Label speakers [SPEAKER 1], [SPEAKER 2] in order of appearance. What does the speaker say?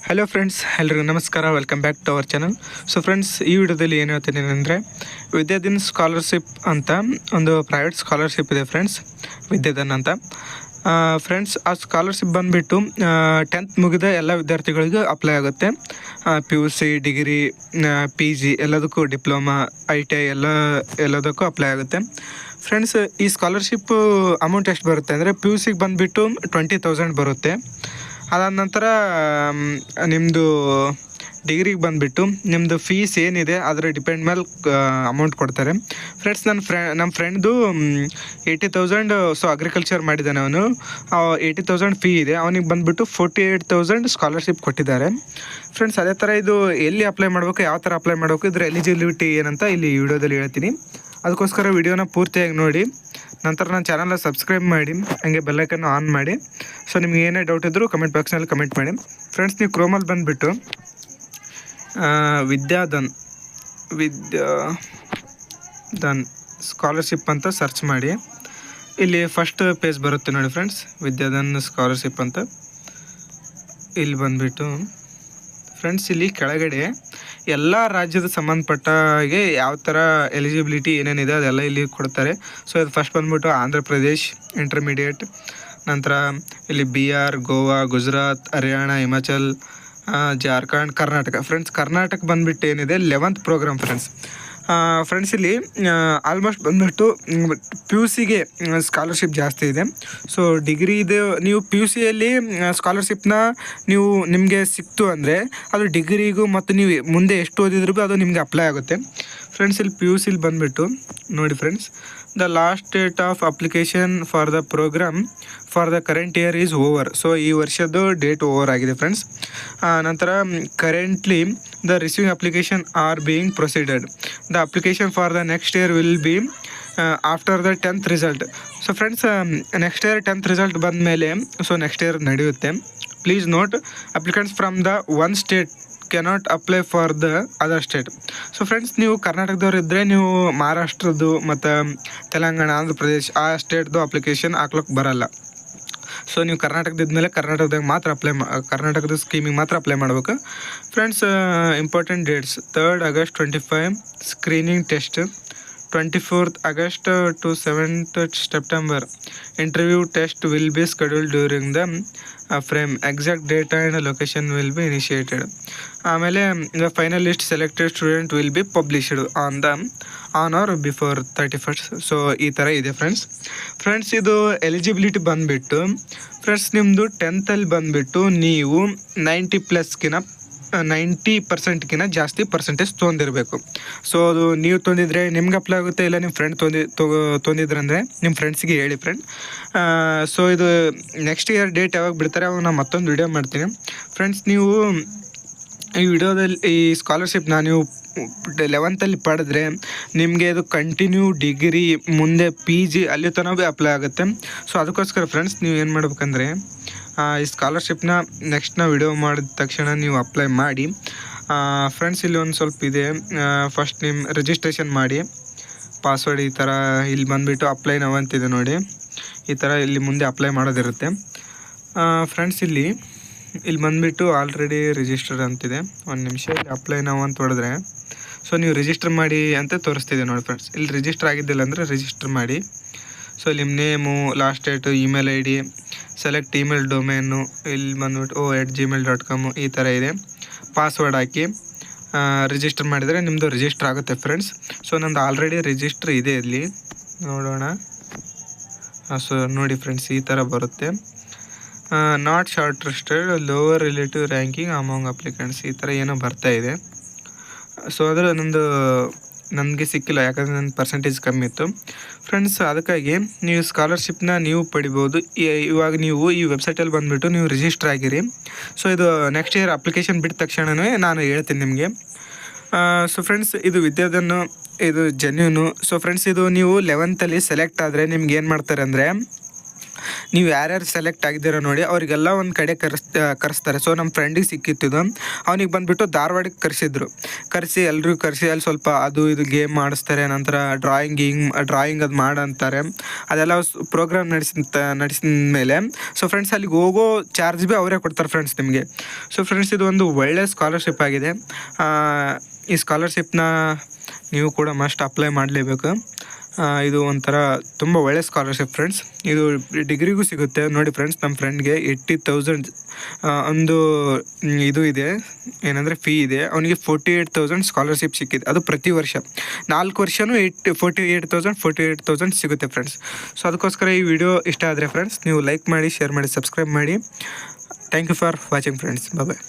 [SPEAKER 1] Hello friends, ಎಲ್ರಿಗೂ ನಮಸ್ಕಾರ. Welcome back to our channel. So friends, ಈ ವಿಡಿಯೋದಲ್ಲಿ ಏನು ಹೇಳ್ತೀನಿ ಅಂದರೆ, ವಿದ್ಯಾಧನ್ ಸ್ಕಾಲರ್ಶಿಪ್ ಅಂತ ಒಂದು ಪ್ರೈವೇಟ್ ಸ್ಕಾಲರ್ಶಿಪ್ ಇದೆ ಫ್ರೆಂಡ್ಸ್, ವಿದ್ಯಾಧನ್ ಅಂತ. ಫ್ರೆಂಡ್ಸ್, ಆ ಸ್ಕಾಲರ್ಶಿಪ್ ಬಂದುಬಿಟ್ಟು 10th ಮುಗಿದ ಎಲ್ಲ ವಿದ್ಯಾರ್ಥಿಗಳಿಗೂ ಅಪ್ಲೈ ಆಗುತ್ತೆ. PUC, ಡಿಗ್ರಿ, PG ಎಲ್ಲದಕ್ಕೂ, ಡಿಪ್ಲೊಮಾ, ITI ಎಲ್ಲದಕ್ಕೂ ಅಪ್ಲೈ ಆಗುತ್ತೆ. ಫ್ರೆಂಡ್ಸ್, ಈ ಸ್ಕಾಲರ್ಶಿಪ್ ಅಮೌಂಟ್ ಎಷ್ಟು ಬರುತ್ತೆ ಅಂದರೆ, PUCಗೆ ಬಂದುಬಿಟ್ಟು 20,000 ಬರುತ್ತೆ. ಅದಾದ ನಂತರ ನಿಮ್ಮದು ಡಿಗ್ರಿಗೆ ಬಂದುಬಿಟ್ಟು ನಿಮ್ಮದು ಫೀಸ್ ಏನಿದೆ ಅದರ ಡಿಪೆಂಡ್ ಮೇಲೆ ಅಮೌಂಟ್ ಕೊಡ್ತಾರೆ. ಫ್ರೆಂಡ್ಸ್, ನಮ್ಮ ಫ್ರೆಂಡ್ದು 80,000, ಸೊ ಅಗ್ರಿಕಲ್ಚರ್ ಮಾಡಿದ್ದಾನೆ ಅವನು. 80,000 ಫೀ ಇದೆ. ಅವನಿಗೆ ಬಂದುಬಿಟ್ಟು 48,000 ಸ್ಕಾಲರ್ಶಿಪ್ ಕೊಟ್ಟಿದ್ದಾರೆ. ಫ್ರೆಂಡ್ಸ್, ಅದೇ ಥರ ಇದು ಎಲ್ಲಿ ಅಪ್ಲೈ ಮಾಡಬೇಕು, ಯಾವ ಥರ ಅಪ್ಲೈ ಮಾಡಬೇಕು, ಇದರ ಎಲಿಜಿಬಿಲಿಟಿ ಏನಂತ ಇಲ್ಲಿ ಈ ವಿಡಿಯೋದಲ್ಲಿ ಹೇಳ್ತೀನಿ. ಅದಕ್ಕೋಸ್ಕರ ವಿಡಿಯೋನ ಪೂರ್ತಿಯಾಗಿ ನೋಡಿ, ನಂತರ ನನ್ನ ಚಾನಲ್ನ ಸಬ್ಸ್ಕ್ರೈಬ್ ಮಾಡಿ, ಹಾಗೆ ಬೆಲ್ಲೈಕನ್ನು ಆನ್ ಮಾಡಿ. ಸೊ ನಿಮ್ಗೆ ಏನೇ ಡೌಟ್ ಇದ್ದರೂ ಕಮೆಂಟ್ ಬಾಕ್ಸ್ನಲ್ಲಿ ಕಮೆಂಟ್ ಮಾಡಿ. ಫ್ರೆಂಡ್ಸ್, ನೀವು ಕ್ರೋಮಲ್ಲಿ ಬಂದುಬಿಟ್ಟು ವಿದ್ಯಾಧನ್ ಸ್ಕಾಲರ್ಶಿಪ್ ಅಂತ ಸರ್ಚ್ ಮಾಡಿ. ಇಲ್ಲಿ ಫಸ್ಟ್ ಪೇಜ್ ಬರುತ್ತೆ ನೋಡಿ ಫ್ರೆಂಡ್ಸ್, ವಿದ್ಯಾಧನ್ ಸ್ಕಾಲರ್ಶಿಪ್ ಅಂತ. ಇಲ್ಲಿ ಬಂದುಬಿಟ್ಟು ಫ್ರೆಂಡ್ಸ್, ಇಲ್ಲಿ ಕೆಳಗಡೆ ಎಲ್ಲ ರಾಜ್ಯದ ಸಂಬಂಧಪಟ್ಟಾಗೆ ಯಾವ ಥರ ಎಲಿಜಿಬಿಲಿಟಿ ಏನೇನಿದೆ ಅದೆಲ್ಲ ಇಲ್ಲಿ ಕೊಡ್ತಾರೆ. ಸೊ ಇದು ಫಸ್ಟ್ ಬಂದುಬಿಟ್ಟು ಆಂಧ್ರ ಪ್ರದೇಶ್ ಇಂಟರ್ಮೀಡಿಯೇಟ್, ನಂತರ ಇಲ್ಲಿ ಬಿಹಾರ್, ಗೋವಾ, ಗುಜರಾತ್, ಹರಿಯಾಣ, ಹಿಮಾಚಲ್, ಜಾರ್ಖಂಡ್, ಕರ್ನಾಟಕ. ಫ್ರೆಂಡ್ಸ್, ಕರ್ನಾಟಕ ಬಂದುಬಿಟ್ಟು ಏನಿದೆ 11th ಪ್ರೋಗ್ರಾಮ್ ಫ್ರೆಂಡ್ಸ್. ಇಲ್ಲಿ ಆಲ್ಮೋಸ್ಟ್ ಬಂದುಬಿಟ್ಟು PUCಗೆ ಸ್ಕಾಲರ್ಶಿಪ್ ಜಾಸ್ತಿ ಇದೆ. ಸೊ ಡಿಗ್ರಿದು ನೀವು PUCಯಲ್ಲಿ ಸ್ಕಾಲರ್ಶಿಪ್ನ ನಿಮಗೆ ಸಿಕ್ತು ಅಂದರೆ ಅದು ಡಿಗ್ರಿಗೂ ಮತ್ತು ನೀವು ಮುಂದೆ ಎಷ್ಟು ಓದಿದ್ರೂ ಅದು ನಿಮಗೆ ಅಪ್ಲೈ ಆಗುತ್ತೆ. ಫ್ರೆಂಡ್ಸ್, ಇಲ್ಲಿ PUCಲಿ ಬಂದುಬಿಟ್ಟು ನೋಡಿ friends, the last date of application for the programme for the current year is over. So ಈ ವರ್ಷದ್ದು ಡೇಟ್ ಓವರ್ ಆಗಿದೆ ಫ್ರೆಂಡ್ಸ್. ನಂತರ currently the receiving application are being proceeded. The application for the next year will be after the 10th result. So friends, next year 10th result ಬಂದ ಮೇಲೆ so next year ನಡೆಯುತ್ತೆ. Please note, applicants from the one state cannot apply for the other state. So friends, ನೀವು ಕರ್ನಾಟಕದವ್ರು ಇದ್ದರೆ ನೀವು ಮಹಾರಾಷ್ಟ್ರದ್ದು ಮತ್ತು ತೆಲಂಗಾಣ, ಆಂಧ್ರ ಪ್ರದೇಶ್ ಆ ಸ್ಟೇಟ್ದು application ಹಾಕ್ಲಿಕ್ಕೆ ಬರಲ್ಲ. ಸೊ ನೀವು ಕರ್ನಾಟಕದಿದ್ಮೇಲೆ ಕರ್ನಾಟಕದಾಗ ಮಾತ್ರ ಕರ್ನಾಟಕದ ಸ್ಕೀಮಿಗೆ ಮಾತ್ರ ಅಪ್ಲೈ ಮಾಡಬೇಕು. Friends, important dates: 3rd August 25 screening test, 24th August to 7th September interview test will be scheduled during the frame. Exact date and location will be initiated. ಆಮೇಲೆ the final list selected student will be published on or before 31st. So ಈ ಥರ ಇದೆ friends. ಇದು eligibility ಬಂದುಬಿಟ್ಟು friends, ನಿಮ್ಮದು 10th ಬಂದುಬಿಟ್ಟು ನೀವು 90%ಗಿಂತ ಜಾಸ್ತಿ ಪರ್ಸೆಂಟೇಜ್ ತೊಗೊಂಡಿರಬೇಕು. ಸೊ ಅದು ನೀವು ತೊಂದಿದ್ರೆ ನಿಮ್ಗೆ ಅಪ್ಲೈ ಆಗುತ್ತೆ, ಇಲ್ಲ ನಿಮ್ಮ ಫ್ರೆಂಡ್ ತೊಂದಿದ್ರಂದರೆ ನಿಮ್ಮ ಫ್ರೆಂಡ್ಸಿಗೆ ಹೇಳಿ ಫ್ರೆಂಡ್. ಸೊ ಇದು ನೆಕ್ಸ್ಟ್ ಇಯರ್ ಡೇಟ್ ಯಾವಾಗ ಬಿಡ್ತಾರೆ ಅವಾಗ ನಾನು ಮತ್ತೊಂದು ವಿಡಿಯೋ ಮಾಡ್ತೀನಿ ಫ್ರೆಂಡ್ಸ್. ನೀವು ಈ ವಿಡಿಯೋದಲ್ಲಿ ಈ ಸ್ಕಾಲರ್ಶಿಪ್ನ ನೀವು 11th ಪಡೆದ್ರೆ ನಿಮಗೆ ಅದು ಕಂಟಿನ್ಯೂ ಡಿಗ್ರಿ, ಮುಂದೆ PG ಅಲ್ಲಿ ತನಕ ಭೀ ಅಪ್ಲೈ ಆಗುತ್ತೆ. ಸೊ ಅದಕ್ಕೋಸ್ಕರ ಫ್ರೆಂಡ್ಸ್, ನೀವು ಏನು ಮಾಡ್ಬೇಕಂದ್ರೆ ಈ ಸ್ಕಾಲರ್ಶಿಪ್ನ ನೆಕ್ಸ್ಟ್ನ ವಿಡಿಯೋ ಮಾಡಿದ ತಕ್ಷಣ ನೀವು ಅಪ್ಲೈ ಮಾಡಿ. ಫ್ರೆಂಡ್ಸ್, ಇಲ್ಲಿ ಒಂದು ಸ್ವಲ್ಪ ಇದೆ. ಫಸ್ಟ್ ನಿಮ್ಮ ರಿಜಿಸ್ಟ್ರೇಷನ್ ಮಾಡಿ, ಪಾಸ್ವರ್ಡ್ ಈ ಥರ ಇಲ್ಲಿ ಬಂದುಬಿಟ್ಟು ಅಪ್ಲೈ ನಾವು ಅಂತಿದೆ ನೋಡಿ, ಈ ಥರ ಇಲ್ಲಿ ಮುಂದೆ ಅಪ್ಲೈ ಮಾಡೋದಿರುತ್ತೆ. ಫ್ರೆಂಡ್ಸ್, ಇಲ್ಲಿ ಬಂದುಬಿಟ್ಟು ಆಲ್ರೆಡಿ ರಿಜಿಸ್ಟರ್ಡ್ ಅಂತಿದೆ. ಒಂದು ನಿಮಿಷ, ಇಲ್ಲಿ ಅಪ್ಲೈ ನಾವು ಅಂತ ಹೊಡೆದ್ರೆ ಸೊ ನೀವು ರಿಜಿಸ್ಟರ್ ಮಾಡಿ ಅಂತ ತೋರಿಸ್ತಿದೆ ನೋಡಿ ಫ್ರೆಂಡ್ಸ್. ಇಲ್ಲಿ ರಿಜಿಸ್ಟರ್ ಆಗಿದ್ದಿಲ್ಲ ಅಂದರೆ ರಿಜಿಸ್ಟರ್ ಮಾಡಿ. ಸೊ ನಿಮ್ಮ name, last date, email ID, select email ಡೊಮೇನು, ಇಲ್ಲಿ ಬಂದುಬಿಟ್ಟು @gmail.com ಈ ಥರ ಇದೆ. ಪಾಸ್ವರ್ಡ್ ಹಾಕಿ ರಿಜಿಸ್ಟರ್ ಮಾಡಿದರೆ ನಿಮ್ಮದು ರಿಜಿಸ್ಟರ್ ಆಗುತ್ತೆ ಫ್ರೆಂಡ್ಸ್. ಸೊ ನಮ್ಮದು ಆಲ್ರೆಡಿ ರಿಜಿಸ್ಟರ್ ಇದೆ, ಇಲ್ಲಿ ನೋಡೋಣ. ಸೊ ನೋಡಿ ಫ್ರೆಂಡ್ಸ್, ಈ ಥರ ಬರುತ್ತೆ. Not short listed, lower relative ranking among applicants, ಈ ಥರ ಏನೋ ಬರ್ತಾ ಇದೆ. ಸೊ ಆದರೆ ನನಗೆ ಸಿಕ್ಕಿಲ್ಲ, ಯಾಕಂದರೆ ನನ್ನ ಪರ್ಸೆಂಟೇಜ್ ಕಮ್ಮಿ ಇತ್ತು ಫ್ರೆಂಡ್ಸ್. ಅದಕ್ಕಾಗಿ ನೀವು ಸ್ಕಾಲರ್ಶಿಪ್ನ ನೀವು ಪಡಿಬೋದು. ಇವಾಗ ನೀವು ಈ ವೆಬ್ಸೈಟಲ್ಲಿ ಬಂದುಬಿಟ್ಟು ನೀವು ರಿಜಿಸ್ಟರ್ ಆಗಿರಿ. ಸೊ ಇದು ನೆಕ್ಸ್ಟ್ ಇಯರ್ ಅಪ್ಲಿಕೇಶನ್ ಬಿಟ್ಟ ತಕ್ಷಣವೇ ನಾನು ಹೇಳ್ತೀನಿ ನಿಮಗೆ. ಸೊ ಫ್ರೆಂಡ್ಸ್, ಇದು ವಿದ್ಯಾಧನ್ನು, ಇದು ಜೆನ್ಯೂನು. ಸೊ ಫ್ರೆಂಡ್ಸ್, ಇದು ನೀವು 11th ಸೆಲೆಕ್ಟ್ ಆದರೆ ನಿಮ್ಗೆ ಏನು ಮಾಡ್ತಾರೆ ಅಂದರೆ ನೀವು ಯಾರ್ಯಾರು ಸೆಲೆಕ್ಟ್ ಆಗಿದ್ದೀರೋ ನೋಡಿ ಅವರಿಗೆಲ್ಲ ಒಂದು ಕಡೆ ಕರೆಸ್ತಾರೆ. ಸೊ ನಮ್ಮ ಫ್ರೆಂಡಿಗೆ ಸಿಕ್ಕಿತ್ತಿದ್ದು, ಅವನಿಗೆ ಬಂದುಬಿಟ್ಟು ಧಾರವಾಡಕ್ಕೆ ಕರೆಸಿ ಎಲ್ರಿಗೂ ಕರೆಸಿ ಅಲ್ಲಿ ಸ್ವಲ್ಪ ಅದು ಇದು ಗೇಮ್ ಮಾಡಿಸ್ತಾರೆ. ನಂತರ ಡ್ರಾಯಿಂಗ್ ಅದು ಮಾಡಂತಾರೆ. ಅದೆಲ್ಲ ಪ್ರೋಗ್ರಾಮ್ ನಡೆಸಿದ ಮೇಲೆ ಸೊ ಫ್ರೆಂಡ್ಸ್ ಅಲ್ಲಿಗೆ ಹೋಗೋ ಚಾರ್ಜ್ ಭೀ ಅವರೇ ಕೊಡ್ತಾರೆ ಫ್ರೆಂಡ್ಸ್ ನಿಮಗೆ. ಸೊ ಫ್ರೆಂಡ್ಸ್ ಇದು ಒಂದು ಒಳ್ಳೆಯ ಸ್ಕಾಲರ್ಶಿಪ್ ಆಗಿದೆ. ಈ ಸ್ಕಾಲರ್ಶಿಪ್ನ ನೀವು ಕೂಡ ಮಸ್ಟ್ ಅಪ್ಲೈ ಮಾಡಲೇಬೇಕು. ಇದು ಒಂಥರ ತುಂಬ ಒಳ್ಳೆಯ ಸ್ಕಾಲರ್ಶಿಪ್ ಫ್ರೆಂಡ್ಸ್. ಇದು ಡಿಗ್ರಿಗೂ ಸಿಗುತ್ತೆ ನೋಡಿ ಫ್ರೆಂಡ್ಸ್. ನಮ್ಮ ಫ್ರೆಂಡ್ಗೆ 80,000 ಒಂದು ಇದು ಇದೆ, ಏನಂದರೆ ಫೀ ಇದೆ. ಅವನಿಗೆ 48,000 ಸ್ಕಾಲರ್ಶಿಪ್ ಸಿಕ್ಕಿದೆ. ಅದು ಪ್ರತಿ ವರ್ಷ 4 ವರ್ಷವೂ 48,000 ಸಿಗುತ್ತೆ ಫ್ರೆಂಡ್ಸ್. ಸೊ ಅದಕ್ಕೋಸ್ಕರ ಈ ವಿಡಿಯೋ ಇಷ್ಟ ಆದರೆ ಫ್ರೆಂಡ್ಸ್ ನೀವು ಲೈಕ್ ಮಾಡಿ, ಶೇರ್ ಮಾಡಿ, ಸಬ್ಸ್ಕ್ರೈಬ್ ಮಾಡಿ. Thank you for watching friends. Bye.